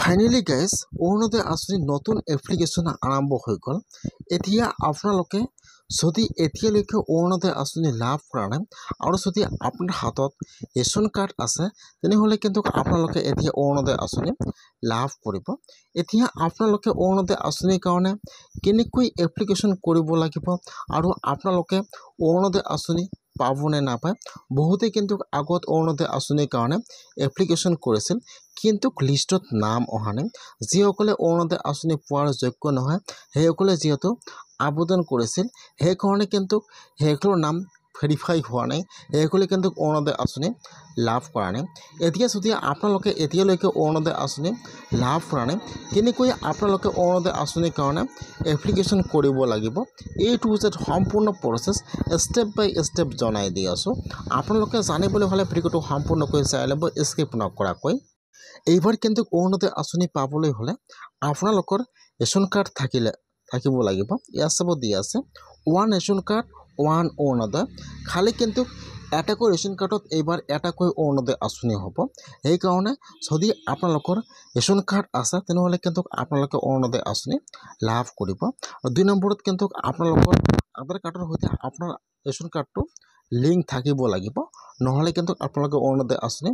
Finally guys Orunodoi আঁচনিৰ নতুন application আৰম্ভ হৈ গ'ল। এতিয়া আপোনালোকে যদি এতিয়ালৈকে অৰুণোদয় আঁচনি লাভ কৰা নাই আৰু যদি আপোনাৰ হাতত ৰেচন কাৰ্ড আছে তেনেহ'লে কিন্তু আপোনালোকে এতিয়া অৰুণোদয় আঁচনি লাভ কৰিব। এতিয়া আপোনালোকে অৰুণোদয় আঁচনিৰ কাৰণে কেনেকৈ এপ্লিকেশ্যন কৰিব লাগিব আৰু আপোনালোকে অৰুণোদয় আঁচনি পাবনে নাপায়। বহুতে কিন্তু আগত অৰুণোদয় আঁচনিৰ কাৰণে এপ্লিকেশ্যন কৰিছিল কিন্তু লিষ্টত নাম অহা নাই। যিসকলে অৰুণোদয় আঁচনি পোৱাৰ যোগ্য নহয় সেইসকলে যিহেতু আবেদন কৰিছিল সেইকাৰণে কিন্তু সেইসকলৰ নাম ভেৰিফাই হোৱা নাই, সেইসকলে কিন্তু অৰুণোদয় আঁচনি লাভ কৰা নাই। এতিয়া যদি আপোনালোকে এতিয়ালৈকে অৰুণোদয় আঁচনি লাভ কৰা নাই কেনেকৈ আপোনালোকে অৰুণোদয় আঁচনিৰ কাৰণে এপ্লিকেশ্যন কৰিব লাগিব এইটো যে সম্পূৰ্ণ প্ৰচেছ ষ্টেপ বাই ষ্টেপ জনাই দি আছোঁ। আপোনালোকে জানিবলৈ হ'লে ভিডিঅ'টো সম্পূৰ্ণকৈ চাই ল'ব স্কিপ নকৰাকৈ। এইবাৰ কিন্তু অৰুণোদয় আঁচনি পাবলৈ হ'লে আপোনালোকৰ ৰেচন কাৰ্ড থাকিব লাগিব। ইয়াত চাব দিয়া আছে one ration card one Orunodoi. খালি কিন্তু এটাকৈ ৰেচন কাৰ্ডত এইবাৰ এটাকৈ অৰুণোদয় আঁচনি হ'ব। সেইকাৰণে যদি আপোনালোকৰ ৰেচন কাৰ্ড আছে তেনেহ'লে কিন্তু আপোনালোকে অৰুণোদয় আঁচনি লাভ কৰিব। আৰু 2 নম্বৰত কিন্তু আপোনালোকৰ আধাৰ কাৰ্ডৰ সৈতে আপোনাৰ ৰেচন কাৰ্ডটো লিংক থাকিব লাগিব, নহ'লে কিন্তু আপোনালোকে অৰুণোদয় আঁচনি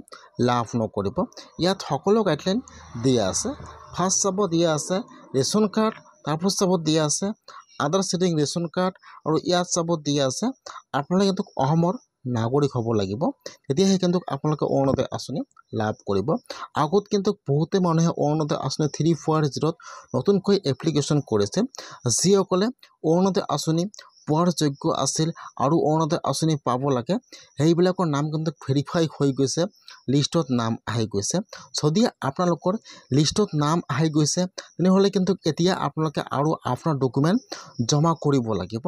লাভ নকৰিব। ইয়াত সকলো গাইডলাইন দিয়া আছে। ফাৰ্ষ্ট চাব দিয়া আছে ৰেচন কাৰ্ড, তাৰপিছত চাব দিয়া আছে আধাৰ চিটিং ৰেচন কাৰ্ড, আৰু ইয়াত চাব দিয়া আছে আপোনালোকে কিন্তু অসমৰ নাগৰিক হ'ব লাগিব, তেতিয়াহে কিন্তু আপোনালোকে অৰুণোদয় আঁচনি লাভ কৰিব। আগত কিন্তু বহুতে মানুহে অৰুণোদয় আঁচনি 340ত নতুনকৈ এপ্লিকেশ্যন কৰিছে। যিসকলে অৰুণোদয় আঁচনি পোৱাৰ যোগ্য আছিল আৰু অৰুণোদয় আঁচনি পাব লাগে সেইবিলাকৰ নাম কিন্তু ভেৰিফাই হৈ গৈছে, লিষ্টত নাম আহি গৈছে। যদি আপোনালোকৰ লিষ্টত নাম আহি গৈছে তেনেহ'লে কিন্তু এতিয়া আপোনালোকে আৰু আপোনাৰ ডকুমেণ্ট জমা কৰিব লাগিব।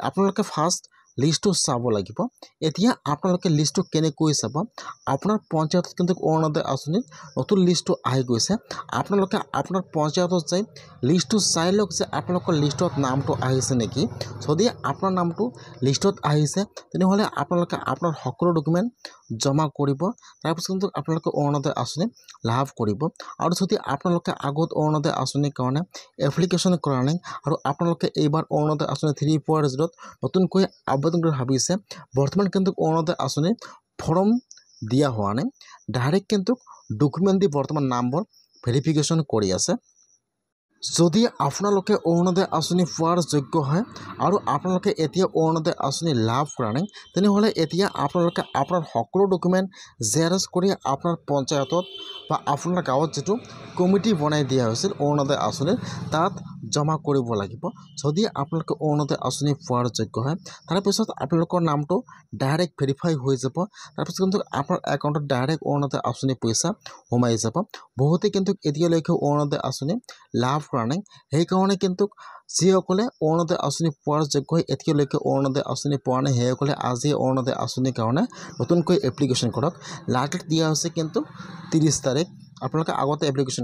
আপোনালোকে ফাৰ্ষ্ট লিষ্টটো চাব লাগিব। এতিয়া আপোনালোকে লিষ্টটো কেনেকৈ চাব, আপোনাৰ পঞ্চায়তত কিন্তু অৰুণোদয় আঁচনিৰ নতুন লিষ্টটো আহি গৈছে। আপোনালোকে আপোনাৰ পঞ্চায়তত যাই লিষ্টটো চাই লওক যে আপোনালোকৰ লিষ্টত নামটো আহিছে নেকি। যদি আপোনাৰ নামটো লিষ্টত আহিছে তেনেহ'লে আপোনালোকে আপোনাৰ সকলো ডকুমেণ্ট জমা কৰিব, তাৰপিছত কিন্তু আপোনালোকে অৰুণোদয় আঁচনি লাভ কৰিব। আৰু যদি আপোনালোকে আগত অৰুণোদয় আঁচনিৰ কাৰণে এপ্লিকেশ্যন কৰা নাই আৰু আপোনালোকে এইবাৰ অৰুণোদয় আঁচনি 340ত নতুনকৈ আবেদন কৰি ভাবিছে, বৰ্তমান কিন্তু অৰুণোদয় আঁচনিৰ ফৰ্ম দিয়া হোৱা নাই, ডাইৰেক্ট কিন্তু ডকুমেণ্ট দি বৰ্তমান নামবোৰ ভেৰিফিকেশ্যন কৰি আছে। যদি আপোনালোকে অৰুণোদয় আঁচনি পোৱাৰ যোগ্য হয় আৰু আপোনালোকে এতিয়া অৰুণোদয় আঁচনি লাভ কৰা নাই তেনেহ'লে এতিয়া আপোনালোকে আপোনাৰ সকলো ডকুমেণ্ট জেৰক্স কৰি আপোনাৰ পঞ্চায়তত বা আপোনাৰ গাঁৱত যিটো কমিটি বনাই দিয়া হৈছিল অৰুণোদয় আঁচনিৰ তাত জমা কৰিব লাগিব। যদি আপোনালোকে অৰুণোদয় আঁচনি পোৱাৰ যোগ্য হয় তাৰপিছত আপোনালোকৰ নামটো ডাইৰেক্ট ভেৰিফাই হৈ যাব, তাৰপিছত কিন্তু আপোনাৰ একাউণ্টত ডাইৰেক্ট অৰুণোদয় আঁচনি পইচা সোমাই যাব। বহুতে কিন্তু এতিয়ালৈকে অৰুণোদয় আঁচনি লাভ কৰা নাই, সেইকাৰণে কিন্তু যিসকলে অৰুণোদয় আঁচনি পোৱাৰ যোগ্য হয় এতিয়ালৈকে অৰুণোদয় আঁচনি পোৱা নাই সেইসকলে আজি অৰুণোদয় আঁচনিৰ কাৰণে নতুনকৈ এপ্লিকেশ্যন কৰক। লাষ্ট ডেট দিয়া হৈছে কিন্তু 30 তাৰিখ। আপোনালোকে আগতে এপ্লিকেশ্যন